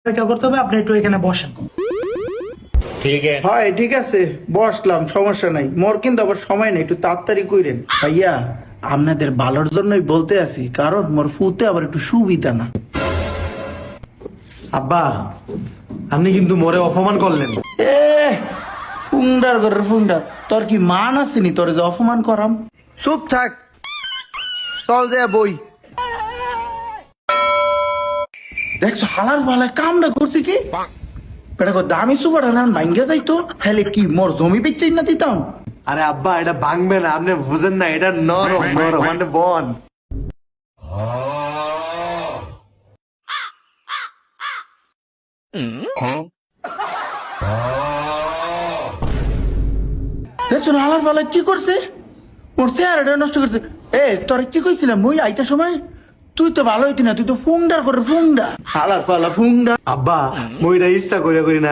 অপেক্ষা করতে হবে, আপনি একটু এখানে বসেন। হয় ঠিক আছে, বসলাম, সমস্যা নাই। মোর কিন্তু আবার সময় নেই, একটু তাড়াতাড়ি কইরেন। ভাইয়া আপনাদের ভালোর জন্যই বলতে আছি, কারণ মোর ফুতে আবার একটু সুবিধা না। আব্বা, আপনি কিন্তু মোরে অপমান করলেন। এ ফুন্ডার ঘরের ফুন্ডার, তোর কি মান আসেনি তোর যে অপমান করাম? চুপ থাক, চল যে বই। দেখছো হালার ভালায় কামটা করছি কি? বেটা কো দামি সুপার আনান ভাঙ্গে যাইতো, হেলে কি মোর জমি বেচছেই না দিতাম? আরে আব্বা, এটা ভাঙবে না, আপনি বুঝেন না, এটা নরম নরম মানে বন। দেখছো না হালার ভালায় কি করছে? মোর চেহারাটা নষ্ট করছে। তোর কি কইছিলাম মই আইতে সময়? তুই তো ভালো হইতি না, তুই তো ফুংডার করে ফুংডা, হালার ফালা ফুংডা। আব্বা, মইটা ইচ্ছা করে করি না।